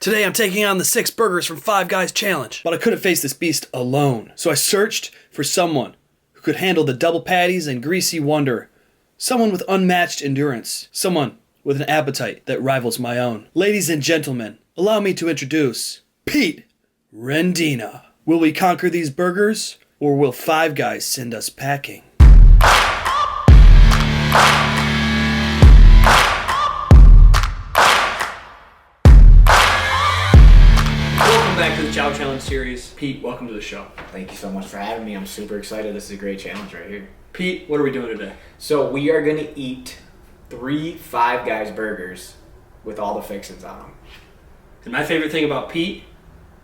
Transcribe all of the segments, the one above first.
Today I'm taking on the 6 burgers from Five Guys Challenge, but I couldn't face this beast alone. So I searched for someone who could handle the double patties and greasy wonder. Someone with unmatched endurance. Someone with an appetite that rivals my own. Ladies and gentlemen, allow me to introduce Pete Rendina. Will we conquer these burgers, or will Five Guys send us packing? Back to the Chow Challenge series. Pete, welcome to the show. Thank you so much for having me. I'm super excited. This is a great challenge right here. Pete, what are we doing today? So we are going to eat 3 Five Guys burgers with all the fixings on them. And my favorite thing about Pete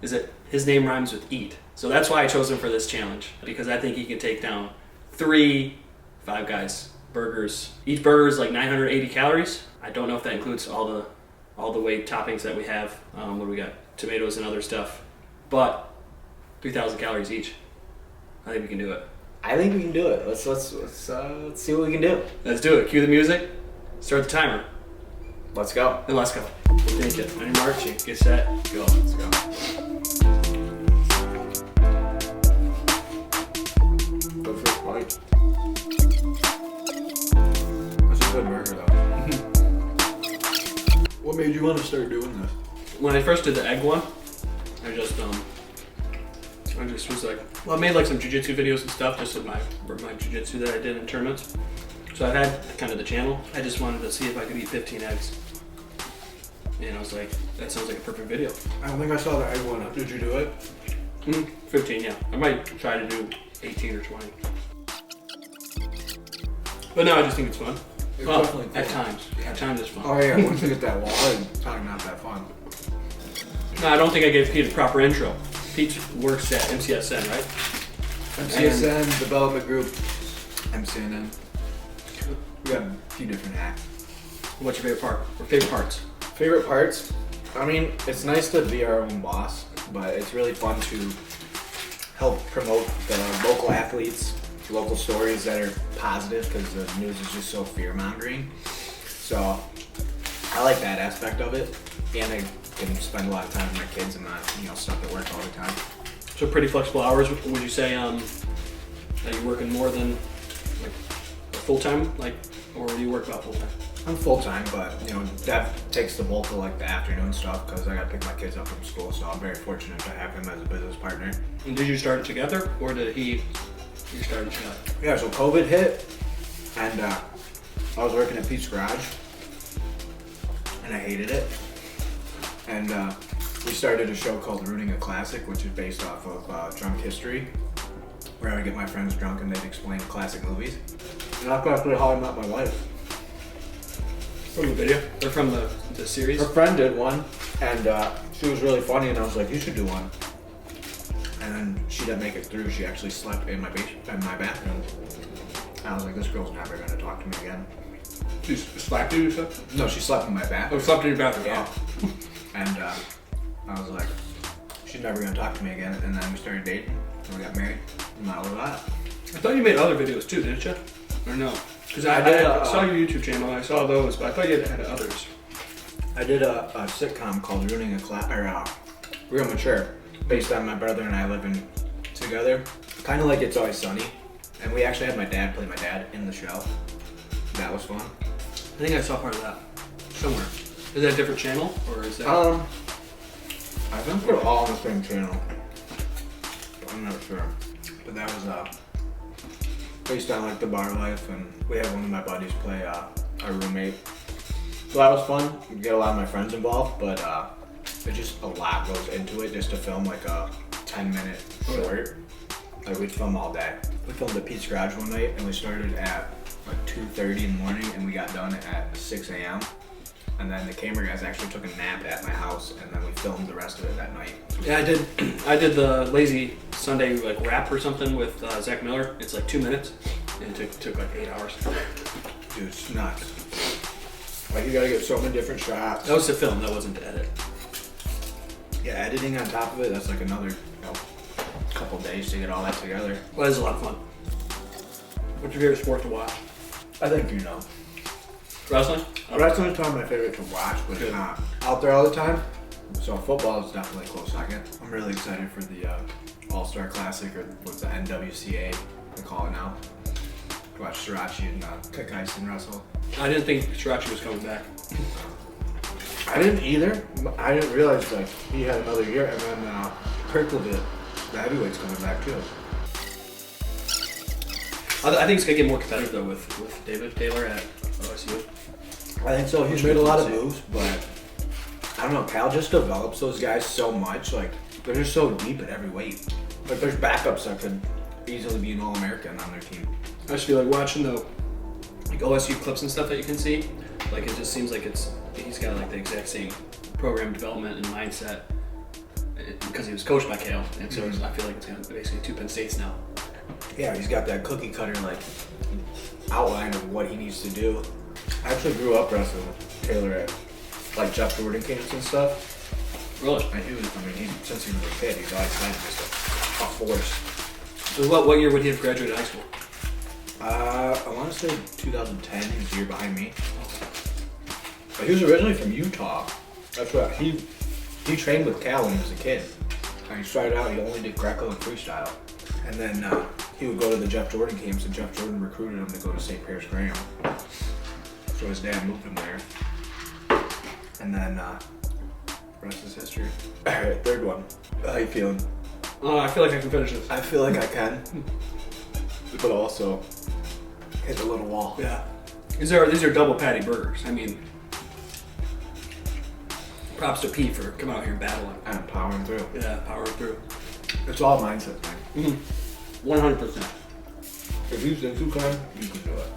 is that his name rhymes with eat. So that's why I chose him for this challenge, because I think he can take down 3 Five Guys burgers. Each burger is like 980 calories. I don't know if that includes all the weight toppings that we have. What do we got? Tomatoes and other stuff, but 3,000 calories each. I think we can do it. I think we can do it. Let's see what we can do. Let's do it. Cue the music. Start the timer. Let's go. And let's go. Thank you. On your mark, get set, go. Let's go. The first bite. That's a good burger though. What made you want to start doing this? When I first did the egg one, I just was like, well, I made like some jiu-jitsu videos and stuff, just with my jiu-jitsu that I did in tournaments. So I've had kind of the channel. I just wanted to see if I could eat 15 eggs. And I was like, that sounds like a perfect video. I don't think I saw the egg one. Did you do it? 15, yeah. I might try to do 18 or 20. But no, I just think it's fun. It's well, definitely cool. At times. Yeah. At times it's fun. Oh yeah, once you get that wall, it's probably not that fun. No, I don't think I gave Pete a proper intro. Pete works at MCSN, right? MCSN, Development Group, MCNN. We got a few different hats. What's your favorite part? Or favorite parts? Favorite parts? I mean, it's nice to be our own boss, but it's really fun to help promote the local athletes, local stories that are positive, because the news is just so fear-mongering. So I like that aspect of it, and I can spend a lot of time with my kids and not, stuck at work all the time. So pretty flexible hours. Would you say that you're working more than like full-time, or do you work about full-time? I'm full-time, but that takes the bulk of like the afternoon stuff, because I got to pick my kids up from school, so I'm very fortunate to have him as a business partner. And did you start it together, or did you start it together? Yeah, so COVID hit, and I was working at Pete's Garage, and I hated it. And we started a show called Ruining a Classic, which is based off of drunk history, where I would get my friends drunk and they'd explain classic movies. And that's actually how I met my wife. From the video? Or from the series? Her friend did one, and she was really funny, and I was like, you should do one. And then she didn't make it through. She actually slept in my bathroom. And I was like, this girl's never going to talk to me again. She slapped you, you said? No, she slept in my bathroom. Oh, slept in your bathroom. Yeah. And I was like, she's never gonna talk to me again. And then we started dating, and we got married, and that was that. I thought you made other videos too, didn't you? Or no? Because I saw your YouTube channel, I saw those, but I thought you had others. I did a sitcom called Ruining a Classic, or Real Mature, based on my brother and I living together. Kind of like It's Always Sunny. And we actually had my dad play my dad in the show. That was fun. I think I saw part of that somewhere. Is that a different channel, or is that? I think they're all on the same channel. But I'm not sure. But that was based on like the bar life, and we had one of my buddies play our roommate. So that was fun. We get a lot of my friends involved, but there's just a lot goes into it just to film like a 10-minute short. Like we'd film all day. We filmed at Pete's Garage one night, and we started at like 2:30 in the morning, and we got done at 6 a.m. And then the camera guys actually took a nap at my house, and then we filmed the rest of it that night. Yeah, I did the Lazy Sunday rap or something with Zach Miller. It's like 2 minutes, and it took like 8 hours. Dude, it's nuts. Like you gotta get so many different shots. That was to film, that wasn't to edit. Yeah, editing on top of it, that's like another couple days to get all that together. Well, it's a lot of fun. What's your favorite sport to watch? I think you know. Wrestling? Wrestling's probably my favorite to watch, but it's not out there all the time. So football is definitely a close second. I'm really excited for the All-Star Classic, or what's the NWCA they call it now. Watch Sriracha and Kick Ice and wrestle. I didn't think Sriracha was coming back. I didn't either. I didn't realize like he had another year, and then Kirkland, the heavyweight's coming back too. I think it's gonna get more competitive though with David Taylor at OSU. I think so. He's made a lot of moves, but I don't know. Cal just develops those guys so much. Like they're just so deep at every weight. Like there's backups that could easily be an All-American on their team. I just feel like watching the like OSU clips and stuff that you can see. Like it just seems like he's got like the exact same program development and mindset because he was coached by Cal, and so I feel like it's gonna basically two Penn States now. Yeah, he's got that cookie cutter like outline of what he needs to do. I actually grew up wrestling with Taylor at like Jeff Jordan camps and stuff. Really? And since he was a kid, he's always kind of just a force. So what year would he have graduated high school? I want to say 2010. He was a year behind me. But he was originally from Utah. That's right. He trained with Cal when he was a kid. And he started out, he only did Greco and freestyle. And then he would go to the Jeff Jordan camps, and Jeff Jordan recruited him to go to St. Pierce Graham. So his dad moved him there. And then, rest is history. Alright, third one. How you feeling? I feel like I can finish this. I feel like I can. But also, hit a little wall. Yeah. These are double patty burgers. I mean, props to Pete for coming out here and battling. And powering through. Yeah, powering through. It's all mindset, man. 100%. If you think you can, you can do it.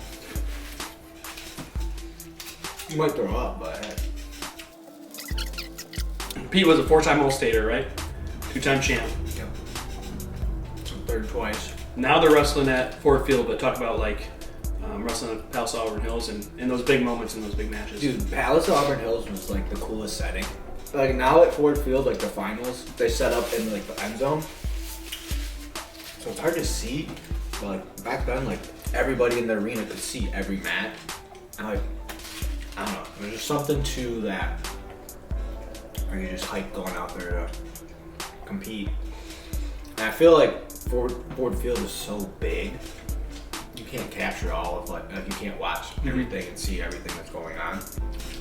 You might throw up, but hey. Pete was a 4-time All-Stater, right? 2-time champ. Yep. So third twice. Now they're wrestling at Ford Field, but talk about like wrestling at Palace Auburn Hills and in those big moments in those big matches. Dude, Palace Auburn Hills was like the coolest setting. Like now at Ford Field, like the finals, they set up in like the end zone. So it's hard to see, but like back then, like everybody in the arena could see every match. And like, I don't know, there's just something to that. Or you just hype going out there to compete. And I feel like Ford Field is so big, you can't capture all of like you can't watch everything and see everything that's going on.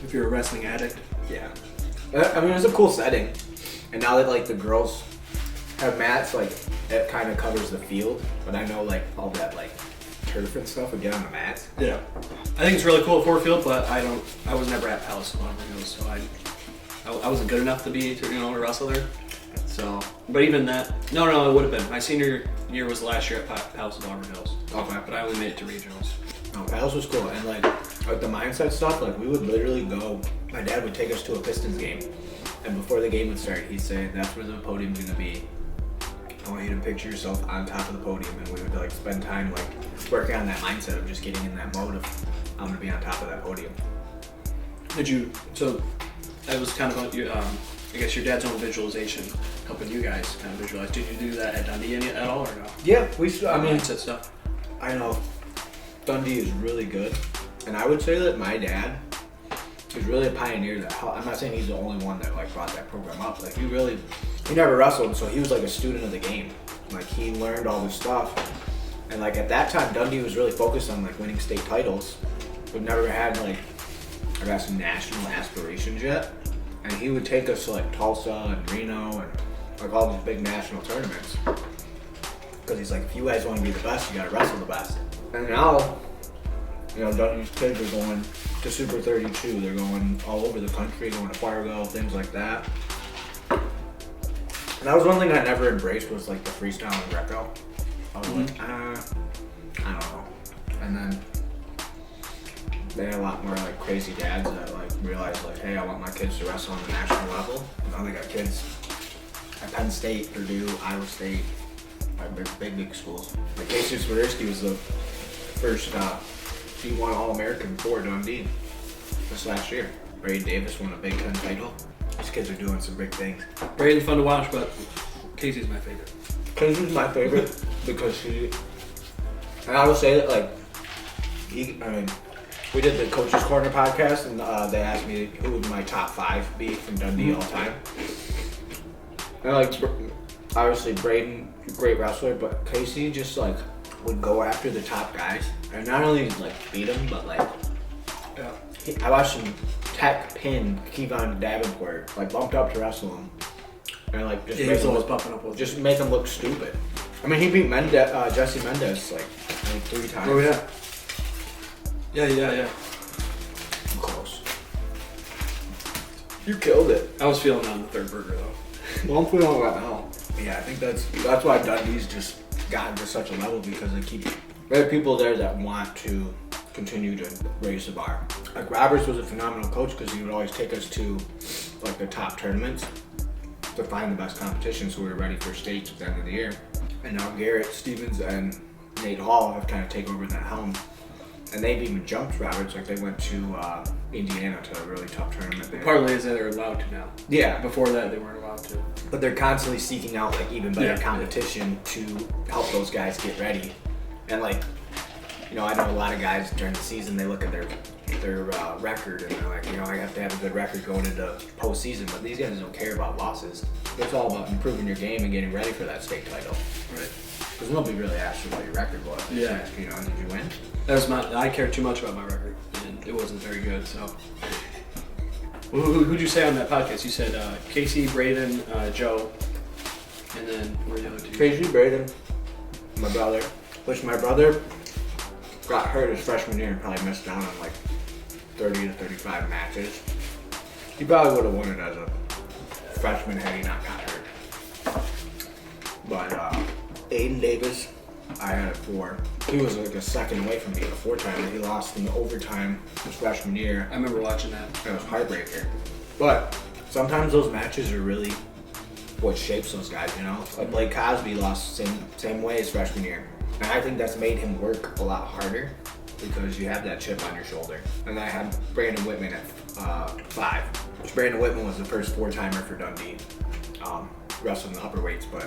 If you're a wrestling addict. Yeah. I mean, it's a cool setting. And now that like the girls have mats, like it kind of covers the field. But I know like all that like turf and stuff would get on the mats. Yeah. I think it's really cool at Ford Field, but I was never at Palace Auburn Hills, so I wasn't good enough to to wrestle there. So, but even that, no, it would have been. My senior year was last year at Palace of Auburn Hills. Okay. But I only made it to regionals. No, Palace was cool. And like the mindset stuff, like we would literally go, my dad would take us to a Pistons game. And before the game would start, he'd say, that's where the podium's gonna be. I want you to picture yourself on top of the podium. And we would like spend time like working on that mindset of just getting in that mode of, I'm gonna be on top of that podium. So that was kind of like I guess your dad's own visualization, helping you guys kind of visualize. Did you do that at Dundee at all or no? Yeah, Mindset stuff. I know Dundee is really good, and I would say that my dad is really a pioneer. I'm not saying he's the only one that like brought that program up. Like he never wrestled, so he was like a student of the game. Like he learned all this stuff, and like at that time, Dundee was really focused on like winning state titles. We've never had like I guess national aspirations yet. And he would take us to like Tulsa and Reno and like all these big national tournaments. Because he's like, if you guys want to be the best, you gotta wrestle the best. And now, Dundee's kids are going to Super 32. They're going all over the country, going to Fargo, things like that. And that was one thing I never embraced was like the freestyle and Greco. I was like, I don't know. And then they had a lot more like crazy dads that like realized like, hey, I want my kids to wrestle on the national level. And now they got kids at Penn State, Purdue, Iowa State, like big schools. Like Casey Swiderski was the first D1 All-American for Dundee this last year. Brady Davis won a Big Ten title. These kids are doing some big things. Braden's fun to watch, but Casey's my favorite. Casey's my favorite because and I would say that like we did the Coach's Corner podcast, and they asked me who would my top 5 be from Dundee all time. And like, obviously Braden, great wrestler, but Casey just like would go after the top guys, and not only like beat him, but like, I watched him tech pin Kevon Davenport, like bumped up to wrestle him, and like just He was always bumping up with just make him look stupid. I mean, he beat Jesse Mendez like 3 times. Oh yeah. Yeah. Close. You killed it. I was feeling that on the third burger though. Well, I'm feeling all right now. Yeah, I think that's why Dundee's just gotten to such a level, because there are people there that want to continue to raise the bar. Like Roberts was a phenomenal coach because he would always take us to like the top tournaments to find the best competition, so we were ready for states at the end of the year. And now Garrett Stevens and Nate Hall have kind of taken over that helm, and they've even jumped Roberts. Like they went to Indiana to a really tough tournament. Partly is that they're allowed to now. Yeah. Before that, they weren't allowed to. But they're constantly seeking out like even better competition to help those guys get ready. And like, you know, I know a lot of guys during the season, they look at their record and they're like, you know, I have to have a good record going into postseason. But these guys don't care about losses. It's all about improving your game and getting ready for that state title. Right. Because nobody really asked you what your record was. Yeah. You know, did you win? I cared too much about my record, and it wasn't very good. So, who'd you say on that podcast? You said Casey, Braden, Joe, and then who were the other two? Casey, Braden, my brother. Which my brother got hurt his freshman year and probably missed out on like 30 to 35 matches. He probably would have won it as a freshman had he not got hurt. But Aiden Davis, I had it 4. He was like a second away from being a 4-timer. He lost in overtime his freshman year. I remember watching that. It was heartbreaker. But sometimes those matches are really what shapes those guys, you know? Like Blake Cosby lost same way his freshman year. And I think that's made him work a lot harder because you have that chip on your shoulder. And then I had Brandon Whitman at 5. Which Brandon Whitman was the first 4-timer for Dundee. Wrestling the upper weights, but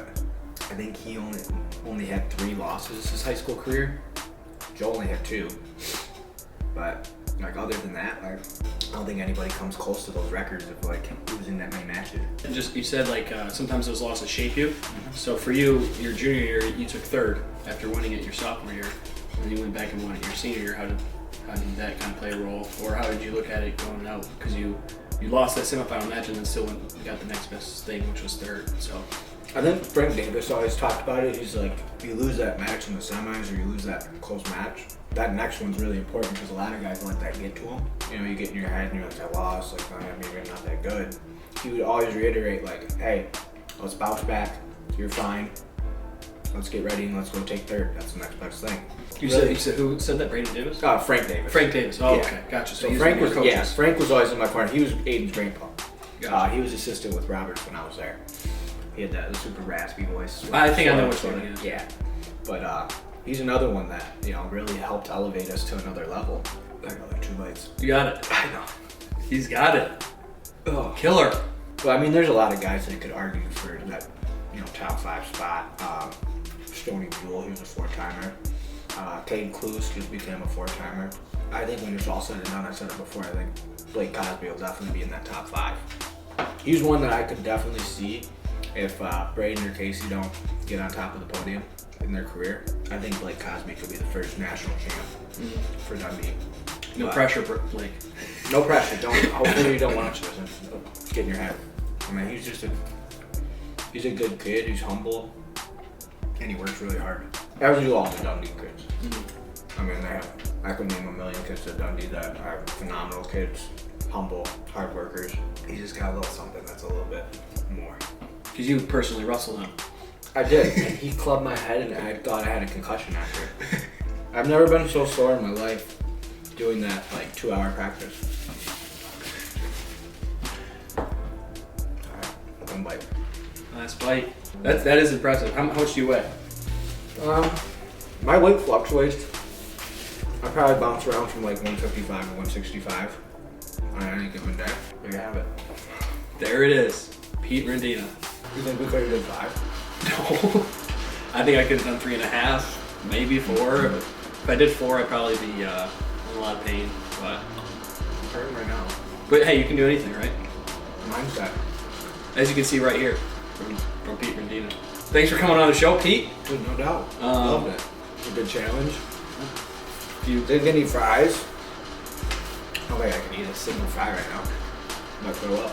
I think he only had 3 losses his high school career. Joe only had 2. But like other than that, like I don't think anybody comes close to those records of like losing that many matches. And just you said like sometimes those losses shape you. So for you, your junior year, you took 3rd after winning it your sophomore year, and then you went back and won it your senior year. How did that kind of play a role, or how did you look at it going out? Because you lost that semifinal match and then still got the next best thing, which was 3rd. So. I think Frank Davis always talked about it. He's like, if you lose that match in the semis or you lose that close match, that next one's really important because a lot of guys let that get to them. You know, you get in your head and you're like, I lost, like, maybe I'm not that good. He would always reiterate, like, hey, let's bounce back. You're fine. Let's get ready and let's go take 3rd. That's the next best thing. You said who said that? Brandon Davis? Frank Davis. Frank Davis. Oh, yeah. Okay, gotcha. So Frank was always in my corner. He was Aiden's grandpa. Gotcha. He was assistant with Roberts when I was there. He had the super raspy voice. I think I know which one he is. Yeah, but he's another one that really helped elevate us to another level. I got like 2 bites. You got it. I know. He's got it. Oh, killer. But I mean, there's a lot of guys that could argue for that, top 5 spot. Stoney Buell, he was a 4-timer. Cade Clues just became a 4-timer. I think when it's all said and done, I said it before, I think Blake Cosby will definitely be in that top 5. He's one that I could definitely see if Braden or Casey don't get on top of the podium in their career. I think Blake Cosby could be the first national champ for Dundee. No pressure, Blake. No pressure. Hopefully you don't watch this and get in your head. I mean, he's a good kid. He's humble, and he works really hard. As do all the Dundee kids. I mean, I could name a million kids at Dundee that are phenomenal kids, humble, hard workers. He just got a little something that's a little bit more. Because you personally wrestled him. I did. And he clubbed my head and I thought I had a concussion after. I've never been so sore in my life doing that 2-hour practice. Alright, one bite. Nice bite. That is impressive. How much do you weigh? My weight fluctuates. I probably bounce around from 155 to 165 on any given day. There you have it. There it is. Pete Rendina. You think we could have done 5? No. I think I could have done 3.5, maybe 4. If I did 4, I'd probably be in a lot of pain. But I'm hurting right now. hey, you can do anything, right? Mindset. As you can see right here, from Pete Rendina. Thanks for coming on the show, Pete. Dude, no doubt. Loved it. It's a good challenge. You Didn't get any fries. I don't think I can eat a single fry right now. I might throw up.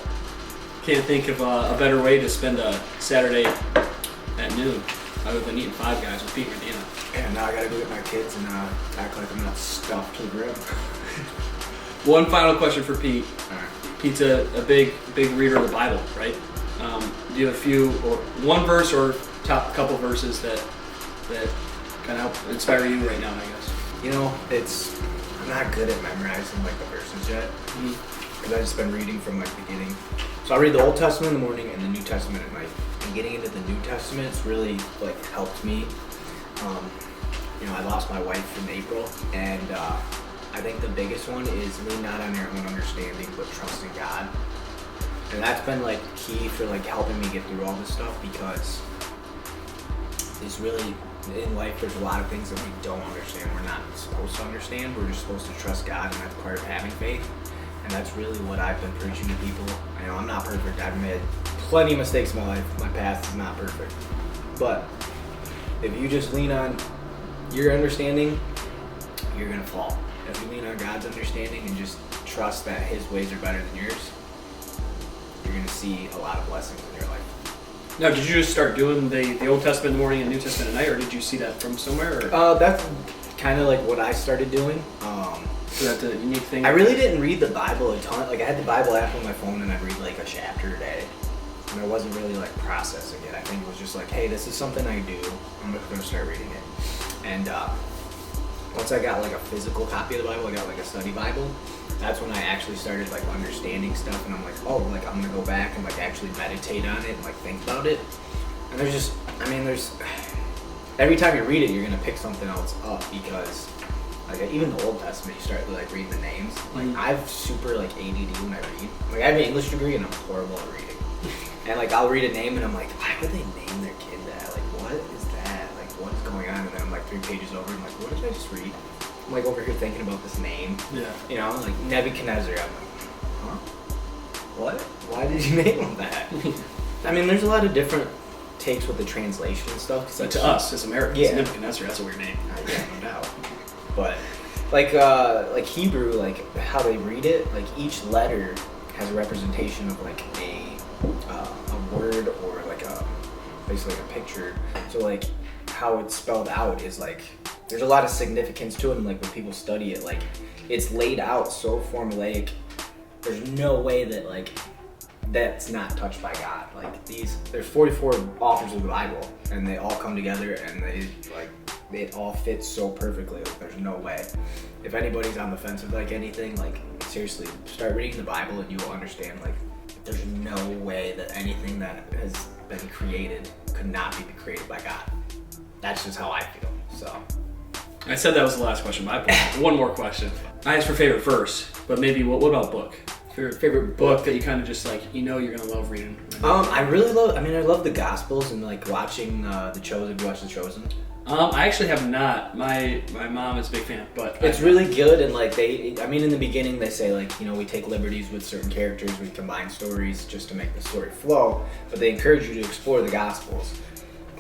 can't think of a better way to spend a Saturday at noon other than eating Five Guys with Pete Rendina. And now I gotta go get my kids and act like I'm not stuffed to the brim. One final question for Pete. Alright. Pete's a big reader of the Bible, right? Do you have a few, or one verse or top couple verses that kind of help inspire you right now, I guess? You know, I'm not good at memorizing like the verses yet. Because I've just been reading from like beginning. So I read the Old Testament in the morning and the New Testament at night. And getting into the New Testament's really like helped me. I lost my wife in April, and I think the biggest one is lean not on your own understanding, but trust in God. And that's been like key for like helping me get through all this stuff, because it's really, in life there's a lot of things that we don't understand. We're not supposed to understand. We're just supposed to trust God, and that's part of having faith. And that's really what I've been preaching to people. I know I'm not perfect. I've made plenty of mistakes in my life. My past is not perfect. But if you just lean on your understanding, you're gonna fall. If you lean on God's understanding and just trust that His ways are better than yours, you're gonna see a lot of blessings in your life. Now, did you just start doing the Old Testament in the morning and New Testament at night, or did you see that from somewhere? Or? That's kind of like what I started doing. So that's a unique thing. I really didn't read the Bible a ton. Like I had the Bible app on my phone, and I'd read like a chapter a day. And I wasn't really like processing it. I think it was just like, hey, this is something I do. I'm gonna start reading it. And once I got like a physical copy of the Bible, I got like a study Bible. That's when I actually started like understanding stuff, and I'm like, oh, like I'm gonna go back and like actually meditate on it and like think about it. And there's every time you read it, you're gonna pick something else up, because like even the Old Testament, you start like reading the names. Like I've super like ADD when I read. Like I have an English degree and I'm horrible at reading. And like I'll read a name and I'm like, why would they name their kid that? Like what is that? Like what is going on? And then I'm like 3 pages over and I'm like, what did I just read? I'm like over here thinking about this name. Yeah. You know, like Nebuchadnezzar. I'm like, huh? What? Why did you name him that? I mean, there's a lot of different takes with the translation and stuff. But to us as Americans, Yeah. Nebuchadnezzar, that's a weird name. Yeah, no doubt. But like Hebrew, like how they read it, like each letter has a representation of like a word, or like basically like a picture. So like how it's spelled out is like there's a lot of significance to it, and like when people study it, like it's laid out so formulaic. There's no way that like that's not touched by God. Like there's 44 authors of the Bible, and they all come together, and it all fits so perfectly. Like there's no way. If anybody's on the fence with like anything, like seriously, start reading the Bible and you will understand. Like there's no way that anything that has been created could not be created by God. That's just how I feel. So I said that was the last question, but I have one more question. I asked for favorite verse, but maybe what about book? Favorite book that you kind of just like, you're gonna love reading. I love the Gospels and like watching The Chosen. Have you watched The Chosen? I actually have not. My mom is a big fan, but it's really good. And like in the beginning they say like, we take liberties with certain characters, we combine stories just to make the story flow, but they encourage you to explore the Gospels.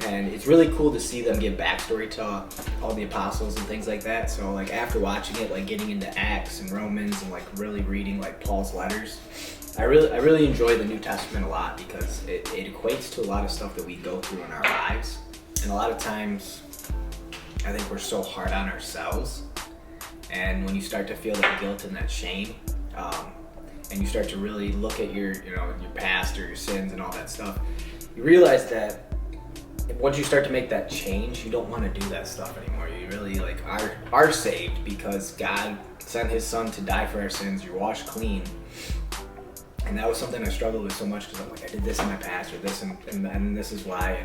And it's really cool to see them give backstory to all the apostles and things like that. So like after watching it, like getting into Acts and Romans and like really reading like Paul's letters, I really enjoy the New Testament a lot, because it equates to a lot of stuff that we go through in our lives. And a lot of times I think we're so hard on ourselves. And when you start to feel that guilt and that shame, and you start to really look at your past or your sins and all that stuff, you realize that once you start to make that change, you don't want to do that stuff anymore. You really like are saved because God sent His Son to die for our sins. You're washed clean. And that was something I struggled with so much, because I'm like, I did this in my past, or this, and this is why,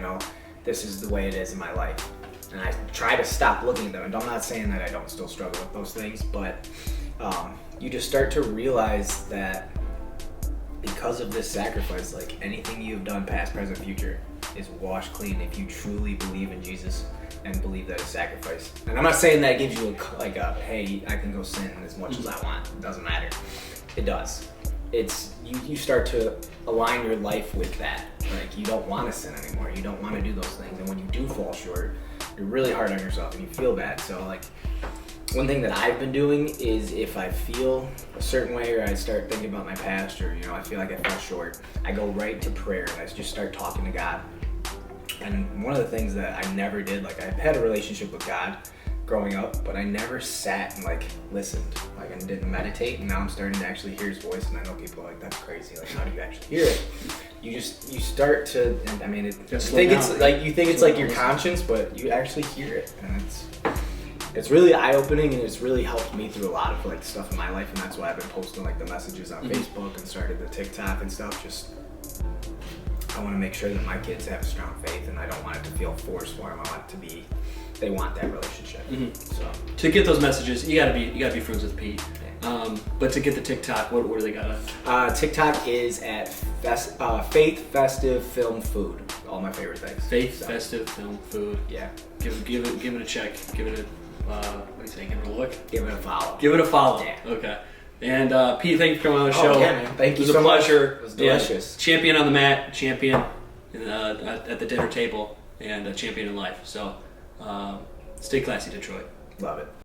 this is the way it is in my life. And I try to stop looking at them. And I'm not saying that I don't still struggle with those things, but you just start to realize that because of this sacrifice, like anything you've done, past, present, future, is washed clean if you truly believe in Jesus and believe that it's sacrifice. And I'm not saying that gives you hey, I can go sin as much as I want. It doesn't matter. It does. It's you start to align your life with that. Like, you don't want to sin anymore. You don't want to do those things. And when you do fall short, you're really hard on yourself and you feel bad. So, like, one thing that I've been doing is if I feel a certain way or I start thinking about my past or, I feel like I fell short, I go right to prayer and I just start talking to God. And one of the things that I never did, like, I had a relationship with God growing up, but I never sat and, like, listened, like, and didn't meditate. And now I'm starting to actually hear his voice, and I know people are like, that's crazy. Like, how do you actually hear it? You start to, and I mean, you think it's like your conscience, but you actually hear it, and it's really eye-opening, and it's really helped me through a lot of, like, stuff in my life, and that's why I've been posting, like, the messages on Facebook and started the TikTok and stuff. Just, I want to make sure that my kids have a strong faith, and I don't want it to feel forced for them. I want it to be, they want that relationship. So to get those messages, you gotta be friends with Pete. But to get the TikTok, what do they got? TikTok is at Faith Festive Film Food. All my favorite things. Faith Festive Film Food. Yeah. Give it a check. Give it a what do you say? Give it a look. Give it a follow. Give it a follow. Yeah. Okay. And Pete, thank you for coming on the show. Yeah, man. Thank you so much. It was a pleasure. It was delicious. Yeah. Champion on the mat, champion at the dinner table, and a champion in life. So stay classy, Detroit. Love it.